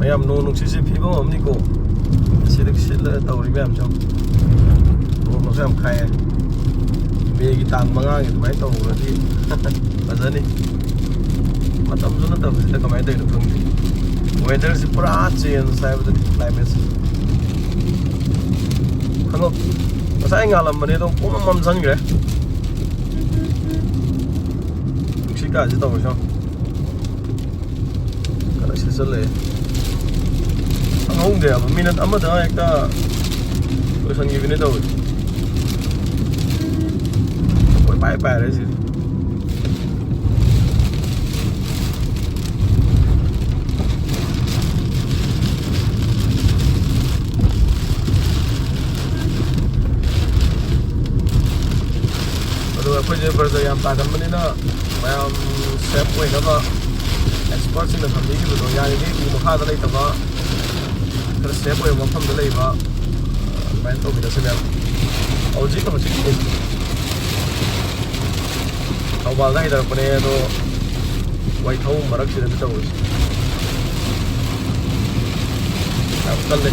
ꯃꯌꯥꯝ ꯅꯣꯡ ꯅꯨꯡꯁꯤꯠꯁꯤ ꯐꯤꯕꯝ ꯑꯃꯅꯤꯀꯣ ꯁꯤꯗ ꯁꯤꯠꯂ ꯇꯧꯔꯤ ꯃꯌꯥꯝꯁꯦ ꯅꯣꯡꯃꯁꯨ ꯌꯥꯝ ꯈꯥꯏꯌꯦ ꯃꯦꯒꯤ ꯇꯥꯡ 5ꯒꯤ ꯑꯗꯨꯃꯥꯏꯅ ꯇꯧꯈ꯭ꯔꯗꯤ ꯐꯖꯅꯤ ꯃꯇꯝꯁꯨ ꯅꯠꯇꯕꯁꯤꯗ ꯀꯃꯥꯏꯅ ꯇꯧꯔꯤꯅꯣ ꯈꯪꯗꯦ ꯋꯦꯗꯔꯁꯤ ꯄꯨꯔꯥ ꯆꯦꯟꯖ ꯍꯥꯏꯕꯗꯨꯅꯤ ꯀ꯭ꯂꯥꯏꯃꯦꯠꯁꯤ ꯈꯪꯉꯣꯉꯁꯥꯏ ꯉꯥꯜꯂꯝꯕꯅꯦ ꯑꯗꯨꯝ ꯄꯨꯡ ꯃꯝꯁꯤꯟꯈ꯭ꯔꯦ ꯅꯨꯡꯁꯤꯠꯀꯥꯁꯤ ꯇꯧꯔꯁꯨ ꯈꯔ ꯁꯤꯠꯆꯜꯂꯛꯑꯦ ꯈꯪꯍꯧꯗꯦꯕ ꯃꯤꯅꯠ ꯑꯃꯗ ꯍꯦꯛꯇ ꯂꯣꯏꯁꯟꯈꯤꯕꯅꯤ ꯇꯧꯋꯤ ꯀꯣꯏ ꯄꯥꯏꯔꯦ ꯁꯤꯗꯤ ꯑꯗꯨꯒ ꯑꯩꯈꯣꯏꯁꯦ ꯕꯔꯖꯔ ꯌꯥꯝ ꯇꯥꯒꯟꯕꯅꯤꯅ ꯃꯌꯥꯝ ꯁꯦꯐ ꯑꯣꯏꯅꯕ ꯑꯦꯛꯁꯄꯔꯠꯁꯤꯡꯅ ꯊꯝꯕꯤꯈꯤꯕꯗꯣ ꯌꯥꯔꯤꯈꯩ ꯎ ꯃꯈꯥꯗ ꯂꯩꯇꯕ ꯈꯔ ꯁꯦꯐ ꯑꯣꯏꯕ ꯃꯐꯝꯗ ꯂꯩꯕ ꯑꯗꯨꯃꯥꯏꯅ ꯇꯧꯕꯤꯔꯁꯤ ꯃꯌꯥꯝ ꯍꯧꯖꯤꯛꯀꯤ ꯊꯧꯕꯥꯜꯗ ꯍꯩꯊꯔꯛꯄꯅꯦ ꯑꯗꯣ ꯋꯥꯏꯊꯧ ꯃꯔꯛꯁꯤꯗꯗꯤ ꯇꯧꯔꯤꯁꯤ ꯌꯥꯝ ꯀꯜꯂꯦ